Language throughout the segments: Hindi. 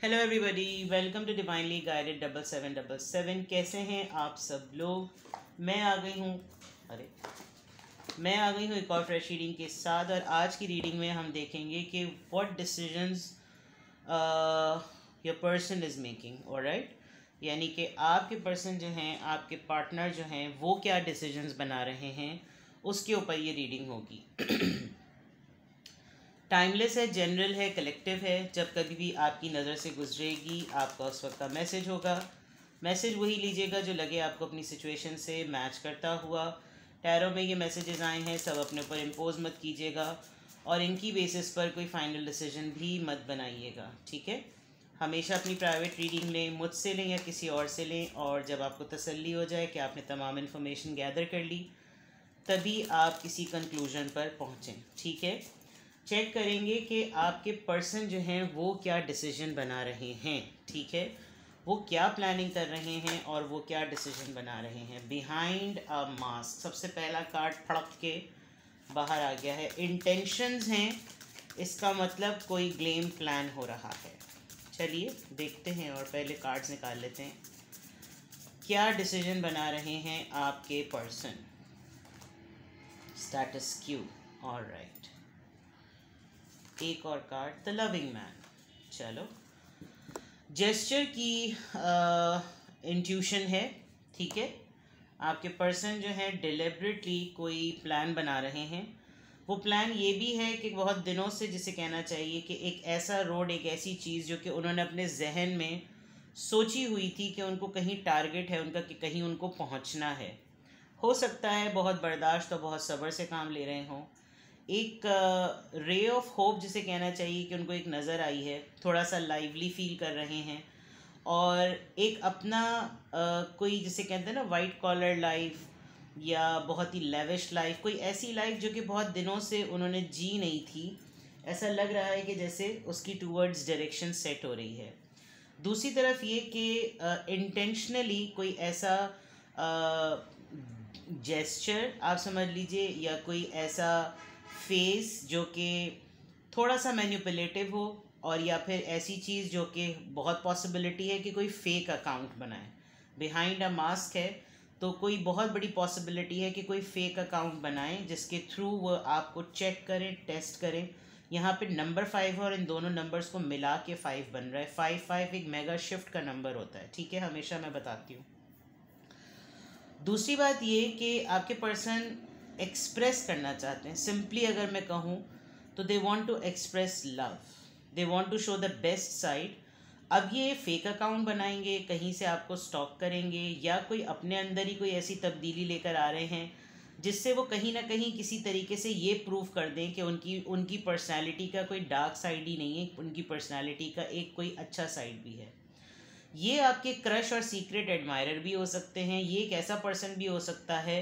Hello everybody, welcome to divinely guided 7777। कैसे हैं आप सब लोग। मैं आ गई हूँ अरे मैं आ गई हूँ एक और फ्रेश रीडिंग के साथ। और आज की रीडिंग में हम देखेंगे कि what decisions your person is making. Alright, यानी कि आपके पर्सन जो हैं, आपके पार्टनर जो हैं, वो क्या डिसीजंस बना रहे हैं, उसके ऊपर ये रीडिंग होगी। टाइमलेस है, जनरल है, कलेक्टिव है। जब कभी भी आपकी नज़र से गुजरेगी आपका उस वक्त का मैसेज होगा। मैसेज वही लीजिएगा जो लगे आपको अपनी सिचुएशन से मैच करता हुआ। टैरो में ये मैसेजेस आए हैं, सब अपने ऊपर इम्पोज मत कीजिएगा और इनकी बेसिस पर कोई फाइनल डिसीजन भी मत बनाइएगा, ठीक है। हमेशा अपनी प्राइवेट रीडिंग लें, मुझसे लें या किसी और से लें, और जब आपको तसल्ली हो जाए कि आपने तमाम इन्फॉर्मेशन गैदर कर ली तभी आप किसी कंक्लूजन पर पहुँचें, ठीक है। चेक करेंगे कि आपके पर्सन जो हैं वो क्या डिसीजन बना रहे हैं, ठीक है। वो क्या प्लानिंग कर रहे हैं और वो क्या डिसीजन बना रहे हैं। बिहाइंड अ मास्क, सबसे पहला कार्ड फड़क के बाहर आ गया है। इंटेंशंस हैं, इसका मतलब कोई गेम प्लान हो रहा है। चलिए देखते हैं और पहले कार्ड्स निकाल लेते हैं। क्या डिसीजन बना रहे हैं आपके पर्सन। Status Q, alright. एक और कार्ड, द लविंग मैन। चलो, जेस्चर की इंट्यूशन है, ठीक है। आपके पर्सन जो है डिलिबरेटली कोई प्लान बना रहे हैं। वो प्लान ये भी है कि बहुत दिनों से, जिसे कहना चाहिए कि एक ऐसा रोड, एक ऐसी चीज़ जो कि उन्होंने अपने जहन में सोची हुई थी कि उनको कहीं टारगेट है उनका, कि कहीं उनको पहुंचना है। हो सकता है बहुत बर्दाश्त और बहुत सब्र से काम ले रहे हों। एक रे ऑफ होप जिसे कहना चाहिए कि उनको एक नज़र आई है, थोड़ा सा लाइवली फील कर रहे हैं। और एक अपना कोई जिसे कहते हैं ना वाइट कॉलर लाइफ या बहुत ही लेविश लाइफ, कोई ऐसी लाइफ जो कि बहुत दिनों से उन्होंने जी नहीं थी। ऐसा लग रहा है कि जैसे उसकी टूवर्ड्स डायरेक्शन सेट हो रही है। दूसरी तरफ ये कि इंटेंशनली कोई ऐसा जेस्चर आप समझ लीजिए, या कोई ऐसा फेस जो कि थोड़ा सा मैनिपुलेटिव हो, और या फिर ऐसी चीज़ जो कि बहुत पॉसिबिलिटी है कि कोई फेक अकाउंट बनाए। बिहाइंड अ मास्क है, तो कोई बहुत बड़ी पॉसिबिलिटी है कि कोई फेक अकाउंट बनाएं जिसके थ्रू वो आपको चेक करें, टेस्ट करें। यहाँ पे नंबर 5 है और इन दोनों नंबर्स को मिला के 5 बन रहा है। 5 एक मेगा शिफ्ट का नंबर होता है, ठीक है, हमेशा मैं बताती हूँ। दूसरी बात ये कि आपके पर्सन एक्सप्रेस करना चाहते हैं। सिंपली अगर मैं कहूँ तो they want to express love, they want to show the best side. अब ये फेक अकाउंट बनाएंगे, कहीं से आपको स्टॉक करेंगे, या कोई अपने अंदर ही कोई ऐसी तब्दीली लेकर आ रहे हैं जिससे वो कहीं ना कहीं किसी तरीके से ये प्रूव कर दें कि उनकी उनकी पर्सनैलिटी का कोई डार्क साइड ही नहीं है, उनकी पर्सनैलिटी का एक कोई अच्छा साइड भी है। ये आपके क्रश और सीक्रेट एडमायरर भी हो सकते हैं। ये एक ऐसा पर्सन भी हो सकता है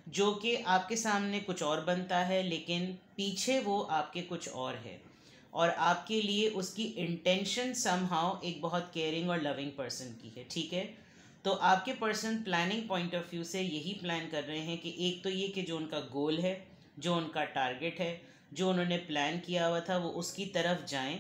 जो कि आपके सामने कुछ और बनता है लेकिन पीछे वो आपके कुछ और है, और आपके लिए उसकी इंटेंशन समहाउ एक बहुत केयरिंग और लविंग पर्सन की है, ठीक है। तो आपके person planning point of view से यही प्लान कर रहे हैं कि एक तो ये कि जो उनका गोल है, जो उनका टारगेट है, जो उन्होंने प्लान किया हुआ था, वो उसकी तरफ जाएं,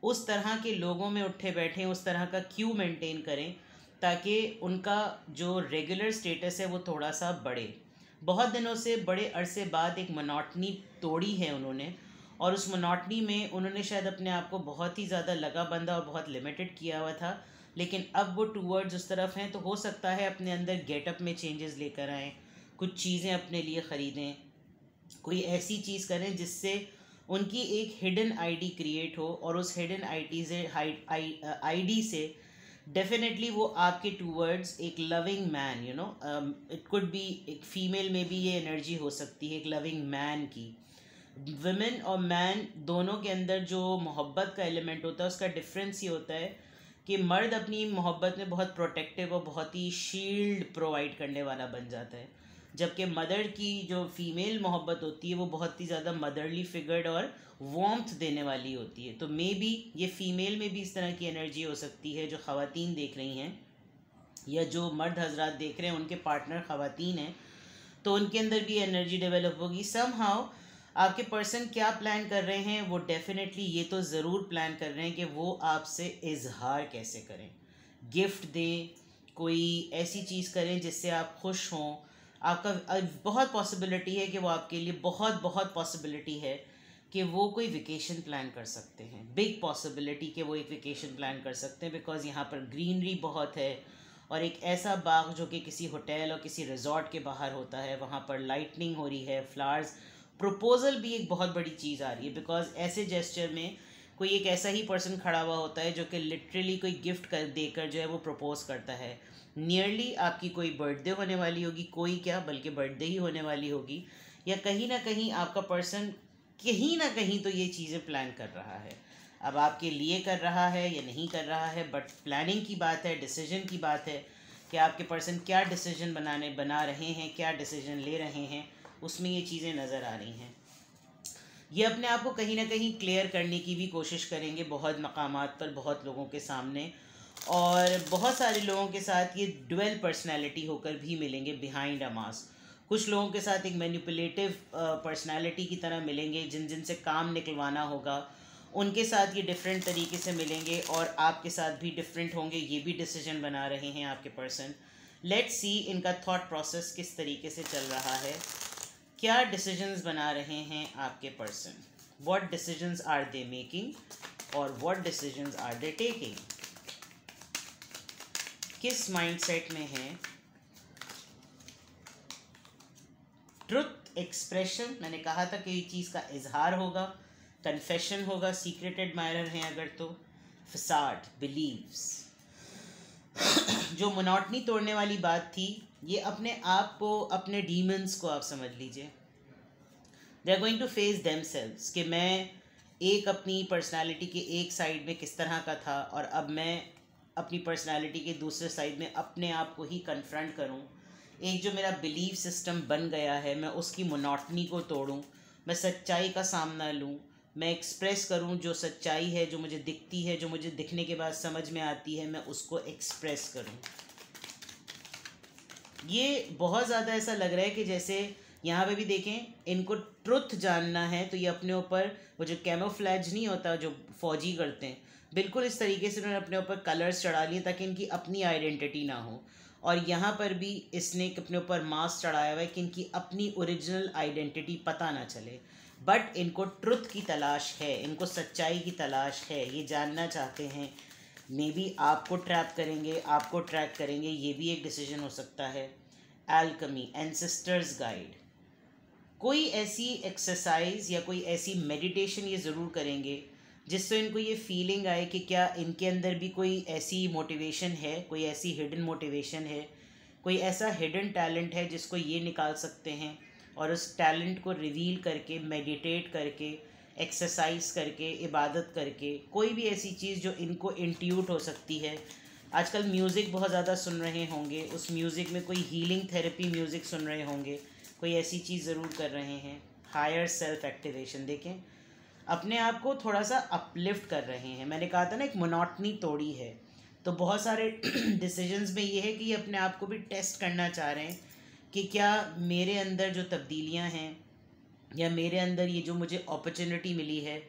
उस तरह के लोगों में उठे बैठें, उस तरह का क्यू मेंटेन करें ताकि उनका जो रेगुलर स्टेटस है वो थोड़ा सा बढ़े। बहुत दिनों से, बड़े अरसे बाद एक मोनोटनी तोड़ी है उन्होंने, और उस मोनोटनी में उन्होंने शायद अपने आप को बहुत ही ज़्यादा लगा बंधा और बहुत लिमिटेड किया हुआ था। लेकिन अब वो टूवर्ड्स उस तरफ हैं, तो हो सकता है अपने अंदर गेटअप में चेंजेस लेकर आएँ, कुछ चीज़ें अपने लिए ख़रीदें, कोई ऐसी चीज़ करें जिससे उनकी एक हिडन आईडी क्रिएट हो, और उस हिडन आईडी से आईडी से डेफिनेटली वो आपके टूवर्ड्स एक loving man, you know, it could be एक फीमेल में भी ये एनर्जी हो सकती है एक लविंग मैन की। वुमेन और मैन दोनों के अंदर जो मोहब्बत का एलिमेंट होता है उसका डिफरेंस ये होता है कि मर्द अपनी मोहब्बत में बहुत प्रोटेक्टिव और बहुत ही शील्ड प्रोवाइड करने वाला बन जाता है, जबकि मदर की जो फीमेल मोहब्बत होती है वो बहुत ही ज़्यादा मदरली फिगर्ड और वार्मथ देने वाली होती है। तो मे बी ये फ़ीमेल में भी इस तरह की एनर्जी हो सकती है। जो ख़वातीन देख रही हैं या जो मर्द हजरात देख रहे हैं उनके पार्टनर ख़वातीन हैं, तो उनके अंदर भी एनर्जी डेवलप होगी। समहाउ आपके पर्सन क्या प्लान कर रहे हैं, वो डेफिनेटली ये तो ज़रूर प्लान कर रहे हैं कि वो आपसे इजहार कैसे करें, गिफ्ट दें, कोई ऐसी चीज़ करें जिससे आप खुश हों। आपका बहुत पॉसिबिलिटी है कि वो आपके लिए बहुत बहुत पॉसिबिलिटी है कि वो कोई वेकेशन प्लान कर सकते हैं, बिग पॉसिबिलिटी कि वो एक वेकेशन प्लान कर सकते हैं, बिकॉज़ यहाँ पर ग्रीनरी बहुत है और एक ऐसा बाग जो कि किसी होटल और किसी रिजॉर्ट के बाहर होता है, वहाँ पर लाइटनिंग हो रही है, फ्लावर्स, प्रपोजल भी एक बहुत बड़ी चीज़ आ रही है, बिकॉज ऐसे जेस्चर में कोई एक ऐसा ही पर्सन खड़ा हुआ होता है जो कि लिटरली कोई गिफ्ट कर देकर जो है वो प्रपोज करता है। नियरली आपकी कोई बर्थडे होने वाली होगी, कोई क्या बल्कि बर्थडे ही होने वाली होगी, या कहीं ना कहीं आपका पर्सन कहीं ना कहीं तो ये चीज़ें प्लान कर रहा है। अब आपके लिए कर रहा है या नहीं कर रहा है, बट प्लानिंग की बात है, डिसीजन की बात है कि आपके पर्सन क्या डिसीजन बना रहे हैं, क्या डिसीजन ले रहे हैं, उसमें ये चीज़ें नज़र आ रही हैं। ये अपने आप को कहीं ना कहीं क्लियर करने की भी कोशिश करेंगे बहुत मकामात पर, बहुत लोगों के सामने, और बहुत सारे लोगों के साथ ये डुअल पर्सनैलिटी होकर भी मिलेंगे बिहाइंड अ मास्क। कुछ लोगों के साथ एक मैनिपुलेटिव पर्सनैलिटी की तरह मिलेंगे, जिनसे काम निकलवाना होगा, उनके साथ ये डिफरेंट तरीके से मिलेंगे, और आपके साथ भी डिफरेंट होंगे, ये भी डिसीजन बना रहे हैं आपके पर्सन। लेट्स सी इनका थॉट प्रोसेस किस तरीके से चल रहा है, क्या डिसीजंस बना रहे हैं आपके person, what decisions are they making और what decisions are they taking, किस माइंडसेट में हैं। ट्रुथ एक्सप्रेशन, मैंने कहा था कि ये चीज़ का इजहार होगा, कन्फेशन होगा, सीक्रेट एडमायरर हैं अगर तो, फसाड, बिलीव्स। जो मोनोटनी तोड़ने वाली बात थी, ये अपने आप को, अपने डीमंस को आप समझ लीजिए, they are going to face themselves कि मैं एक अपनी पर्सनालिटी के एक साइड में किस तरह का था और अब मैं अपनी पर्सनालिटी के दूसरे साइड में अपने आप को ही कन्फ्रंट करूं। एक जो मेरा बिलीफ सिस्टम बन गया है, मैं उसकी मोनोटनी को तोड़ूं, मैं सच्चाई का सामना लूं, मैं एक्सप्रेस करूं जो सच्चाई है, जो मुझे दिखती है, जो मुझे दिखने के बाद समझ में आती है, मैं उसको एक्सप्रेस करूं। ये बहुत ज़्यादा ऐसा लग रहा है कि जैसे यहाँ पे भी देखें, इनको ट्रुथ जानना है तो ये अपने ऊपर वो जो कैमोफ्लैज नहीं होता जो फौजी करते हैं, बिल्कुल इस तरीके से उन्होंने अपने ऊपर कलर्स चढ़ा लिए ताकि इनकी अपनी आइडेंटिटी ना हो। और यहाँ पर भी इसने अपने ऊपर मास्क चढ़ाया हुआ है कि इनकी अपनी ओरिजिनल आइडेंटिटी पता ना चले, बट इनको ट्रुथ की तलाश है, इनको सच्चाई की तलाश है, ये जानना चाहते हैं। मे बी आपको ट्रैप करेंगे, आपको ट्रैक करेंगे, ये भी एक डिसीजन हो सकता है। एल्कमी, एंसेस्टर्स गाइड, कोई ऐसी एक्सरसाइज या कोई ऐसी मेडिटेशन ये ज़रूर करेंगे जिससे इनको ये फीलिंग आए कि क्या इनके अंदर भी कोई ऐसी मोटिवेशन है, कोई ऐसी हिडन मोटिवेशन है, कोई ऐसा हिडन टैलेंट है जिसको ये निकाल सकते हैं, और उस टैलेंट को रिवील करके, मेडिटेट करके, एक्सरसाइज करके, इबादत करके, कोई भी ऐसी चीज़ जो इनको इंट्यूट हो सकती है। आजकल म्यूज़िक बहुत ज़्यादा सुन रहे होंगे, उस म्यूज़िक में कोई हीलिंग थेरेपी म्यूज़िक सुन रहे होंगे, कोई ऐसी चीज़ ज़रूर कर रहे हैं। हायर सेल्फ एक्टिवेशन, देखें अपने आप को थोड़ा सा अपलिफ्ट कर रहे हैं। मैंने कहा था ना, एक मोनोटनी तोड़ी है, तो बहुत सारे डिसीजंस में ये है कि ये अपने आप को भी टेस्ट करना चाह रहे हैं कि क्या मेरे अंदर जो तब्दीलियां हैं या मेरे अंदर ये जो मुझे अपॉर्चुनिटी मिली है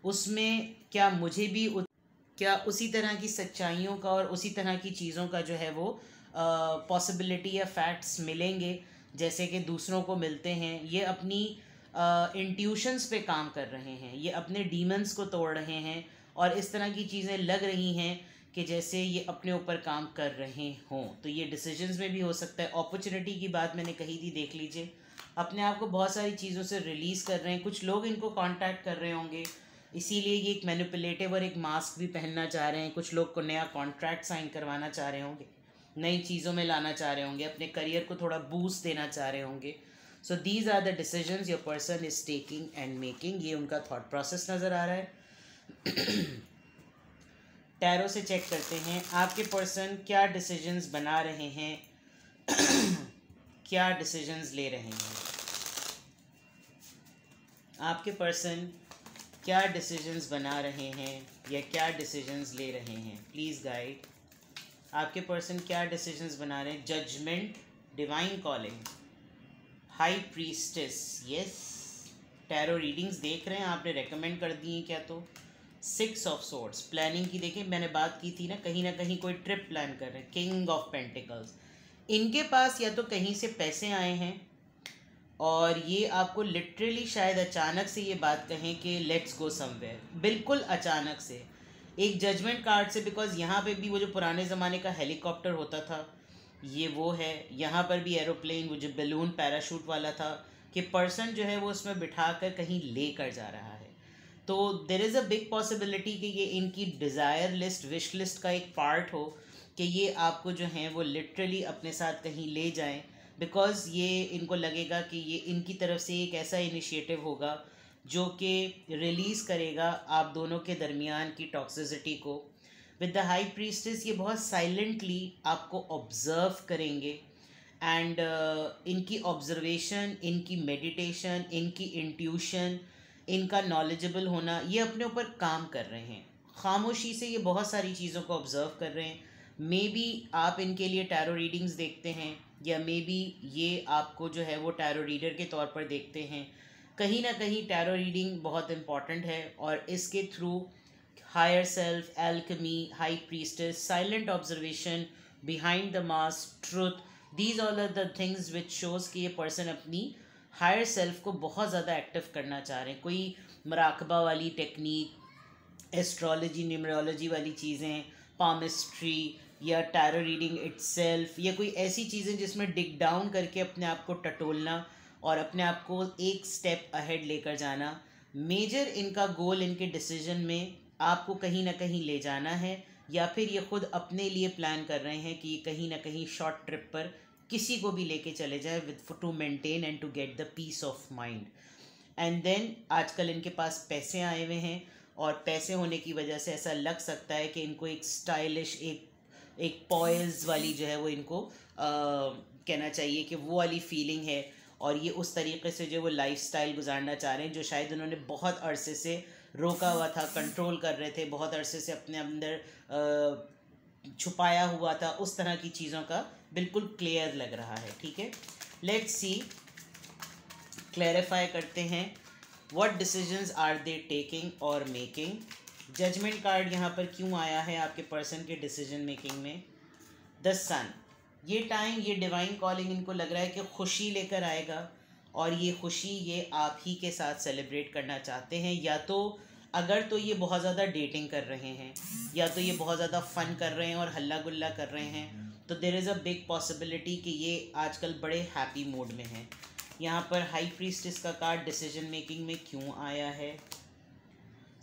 उसमें क्या मुझे भी क्या उसी तरह की सच्चाइयों का और उसी तरह की चीज़ों का जो है वो पॉसिबिलिटी या फैक्ट्स मिलेंगे जैसे कि दूसरों को मिलते हैं। ये अपनी इंट्यूशंस पे काम कर रहे हैं, ये अपने डीमंस को तोड़ रहे हैं, और इस तरह की चीज़ें लग रही हैं कि जैसे ये अपने ऊपर काम कर रहे हों। तो ये डिसीजंस में भी हो सकता है। अपॉर्चुनिटी की बात मैंने कही थी, देख लीजिए, अपने आप को बहुत सारी चीज़ों से रिलीज़ कर रहे हैं। कुछ लोग इनको कांटेक्ट कर रहे होंगे, इसीलिए ये एक मैनिपुलेटिव और एक मास्क भी पहनना चाह रहे हैं। कुछ लोग को नया कॉन्ट्रैक्ट साइन करवाना चाह रहे होंगे, नई चीज़ों में लाना चाह रहे होंगे, अपने करियर को थोड़ा बूस्ट देना चाह रहे होंगे। So these are the decisions your person is taking and making. ये उनका थॉट प्रोसेस नज़र आ रहा है। टैरो से चेक करते हैं आपके पर्सन क्या डिसीजंस बना रहे हैं, क्या डिसीजंस ले रहे हैं। आपके पर्सन क्या डिसीजंस बना रहे हैं या क्या डिसीजंस ले रहे हैं, प्लीज़ गाइड। आपके पर्सन क्या डिसीजंस बना रहे हैं। Judgement, divine calling, high priestess, yes, tarot readings देख रहे हैं, आपने रेकमेंड कर दी हैं क्या? तो 6 ऑफ सोर्ड्स, प्लानिंग की देखें, मैंने बात की थी ना कहीं कोई ट्रिप प्लान कर रहे हैं। किंग ऑफ पेंटिकल्स, इनके पास या तो कहीं से पैसे आए हैं और ये आपको लिटरली शायद अचानक से ये बात कहें कि लेट्स गो समवेयर, बिल्कुल अचानक से एक जजमेंट कार्ड से, बिकॉज यहाँ पे भी वो जो पुराने ज़माने का हेलीकॉप्टर होता था ये वो है, यहाँ पर भी एरोप्लेन, वो जो बलून पैराशूट वाला था कि पर्सन जो है वो उसमें बिठा कर कहीं ले कर जा रहा है। तो there is a big possibility कि ये इनकी डिज़ायर लिस्ट, विश लिस्ट का एक पार्ट हो कि ये आपको जो है वो लिटरली अपने साथ कहीं ले जाएं, बिकॉज़ ये इनको लगेगा कि ये इनकी तरफ से एक ऐसा इनिशिएटिव होगा जो कि रिलीज़ करेगा आप दोनों के दरमियान की टॉक्सिसिटी को। विद द हाई प्रीस्टेस ये बहुत साइलेंटली आपको ऑब्ज़र्व करेंगे एंड इनकी ऑब्जर्वेशन, इनकी मेडिटेशन, इनकी इंट्यूशन, इनका नॉलेजेबल होना, ये अपने ऊपर काम कर रहे हैं। खामोशी से ये बहुत सारी चीज़ों को ऑब्ज़र्व कर रहे हैं। मे बी आप इनके लिए टैरो रीडिंग्स देखते हैं या मे बी ये आपको जो है वो टैरो रीडर के तौर पर देखते हैं। कहीं ना कहीं टैरो रीडिंग बहुत इम्पॉर्टेंट है और इसके through higher self, alchemy, high priestess, silent observation, behind the mask, truth, these all are the things which shows कि ये पर्सन अपनी हायर सेल्फ को बहुत ज़्यादा एक्टिव करना चाह रहे हैं। कोई मराकबा वाली टेक्निक, एस्ट्रोलॉजी, न्यूमरोलॉजी वाली चीज़ें, पामिस्ट्री या टैरो रीडिंग इट्सेल्फ, या कोई ऐसी चीज़ें जिसमें डिग डाउन करके अपने आप को टटोलना और अपने आप को एक स्टेप अहेड लेकर जाना। मेजर इनका गोल इनके डिसीजन में आपको कहीं ना कहीं ले जाना है, या फिर ये खुद अपने लिए प्लान कर रहे हैं कि ये कहीं ना कहीं शॉर्ट ट्रिप पर किसी को भी लेके चले जाए with to maintain and to get the peace of mind. And then आजकल इनके पास पैसे आए हुए हैं और पैसे होने की वजह से ऐसा लग सकता है कि इनको एक स्टाइलिश, एक पॉइज वाली जो है वो इनको कहना चाहिए कि वो वाली फीलिंग है, और ये उस तरीके से जो वो लाइफस्टाइल गुजारना चाह रहे हैं जो शायद उन्होंने बहुत अरसे से रोका हुआ था, कंट्रोल कर रहे थे, बहुत अरसे से अपने अंदर छुपाया हुआ था। उस तरह की चीज़ों का बिल्कुल क्लियर लग रहा है। ठीक है, लेट्स सी, क्लैरिफाई करते हैं what decisions are they taking और मेकिंग। जजमेंट कार्ड यहाँ पर क्यों आया है आपके पर्सन के डिसीजन मेकिंग में? द सन, ये टाइम, ये डिवाइन कॉलिंग इनको लग रहा है कि खुशी लेकर आएगा, और ये खुशी ये आप ही के साथ सेलिब्रेट करना चाहते हैं। या तो अगर तो ये बहुत ज़्यादा डेटिंग कर रहे हैं, या तो ये बहुत ज़्यादा फ़न कर रहे हैं और हल्ला गुल्ला कर रहे हैं, तो there is a big possibility कि ये आजकल बड़े हैप्पी मूड में हैं। यहाँ पर हाई प्रीस्टेस का कार्ड डिसीजन मेकिंग में क्यों आया है?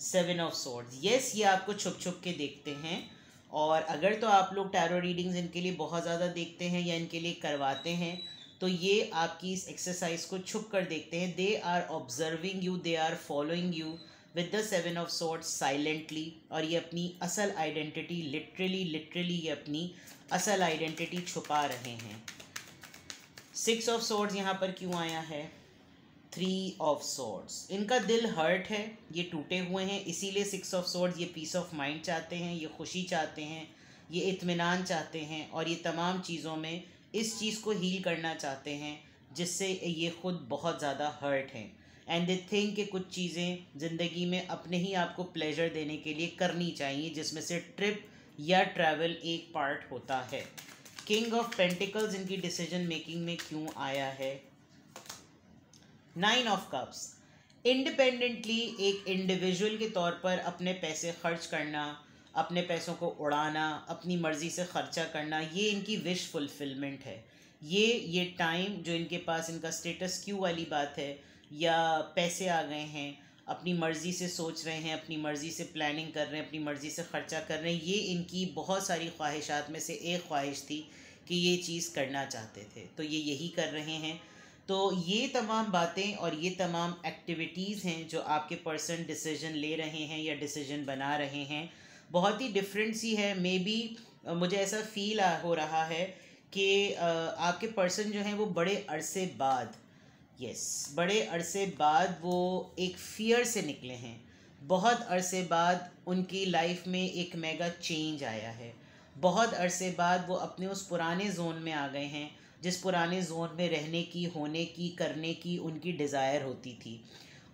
7 ऑफ सोर्ड्स, यस, ये आपको छुप छुप के देखते हैं, और अगर तो आप लोग टैरो रीडिंग्स इनके लिए बहुत ज़्यादा देखते हैं या इनके लिए करवाते हैं तो ये आपकी इस एक्सरसाइज को छुप कर देखते हैं। They are observing you, they are following you with the 7 of swords silently, और ये अपनी असल आइडेंटिटी लिटरली ये अपनी असल आइडेंटिटी छुपा रहे हैं। 6 ऑफ सोर्ड्स यहाँ पर क्यों आया है? 3 ऑफ सोर्ड्स, इनका दिल हर्ट है, ये टूटे हुए हैं, इसीलिए 6 ऑफ सोर्ड्स ये पीस ऑफ माइंड चाहते हैं, ये खुशी चाहते हैं, ये इत्मीनान चाहते हैं, और ये तमाम चीज़ों में इस चीज़ को हील करना चाहते हैं जिससे ये खुद बहुत ज़्यादा हर्ट हैं। एंड दे थिंक कि कुछ चीज़ें ज़िंदगी में अपने ही आपको प्लेजर देने के लिए करनी चाहिए, जिसमें से ट्रिप या ट्रैवल एक पार्ट होता है। किंग ऑफ पेंटिकल्स इनकी डिसीजन मेकिंग में क्यों आया है? 9 ऑफ कप्स, इंडिपेंडेंटली एक इंडिविजुअल के तौर पर अपने पैसे खर्च करना, अपने पैसों को उड़ाना, अपनी मर्ज़ी से ख़र्चा करना, ये इनकी विश फुलफिलमेंट है। ये टाइम जो इनके पास, इनका स्टेटस क्यू वाली बात है, या पैसे आ गए हैं, अपनी मर्ज़ी से सोच रहे हैं, अपनी मर्ज़ी से प्लानिंग कर रहे हैं, अपनी मर्ज़ी से ख़र्चा कर रहे हैं, ये इनकी बहुत सारी ख्वाहिशात में से एक ख्वाहिश थी कि ये चीज़ करना चाहते थे, तो ये यही कर रहे हैं। तो ये तमाम बातें और ये तमाम एक्टिविटीज़ हैं जो आपके पर्सन डिसीजन ले रहे हैं या डिसीजन बना रहे हैं, बहुत ही डिफरेंट सी है। मे बी मुझे ऐसा फील हो रहा है कि आपके पर्सन जो हैं वो बड़े अरसे बाद, बड़े अरसे बाद वो एक फ़ियर से निकले हैं। बहुत अरसे बाद उनकी लाइफ में एक मेगा चेंज आया है। बहुत अरसे बाद वो अपने उस पुराने जोन में आ गए हैं जिस पुराने जोन में रहने की, होने की, करने की उनकी डिज़ायर होती थी।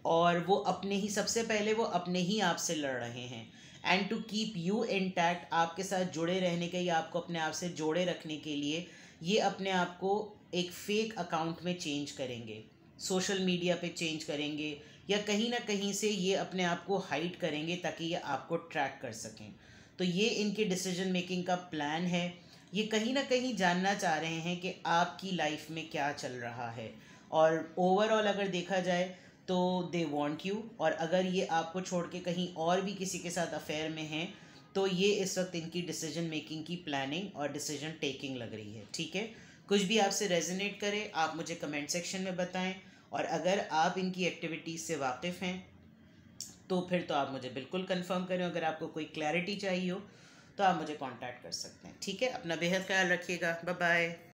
और वो अपने ही, सबसे पहले वो अपने ही आप से लड़ रहे हैं। And to keep you intact, आपके साथ जुड़े रहने के या आपको अपने आप से जोड़े रखने के लिए ये अपने आप को एक फेक अकाउंट में चेंज करेंगे, सोशल मीडिया पे चेंज करेंगे, या कहीं ना कहीं से ये अपने आप को हाइड करेंगे ताकि ये आपको ट्रैक कर सकें। तो ये इनके डिसीजन मेकिंग का प्लान है। ये कहीं ना कहीं जानना चाह रहे हैं कि आपकी लाइफ में क्या चल रहा है, और ओवरऑल अगर देखा जाए तो दे वांट यू। और अगर ये आपको छोड़ के कहीं और भी किसी के साथ अफेयर में हैं तो ये इस वक्त इनकी डिसीजन मेकिंग की प्लानिंग और डिसीजन टेकिंग लग रही है। ठीक है, कुछ भी आपसे रेजोनेट करे आप मुझे कमेंट सेक्शन में बताएं, और अगर आप इनकी एक्टिविटीज़ से वाकिफ़ हैं तो फिर तो आप मुझे बिल्कुल कंफर्म करें। अगर आपको कोई क्लैरिटी चाहिए हो तो आप मुझे कांटेक्ट कर सकते हैं। ठीक है, अपना बेहद ख्याल रखिएगा। Bye bye.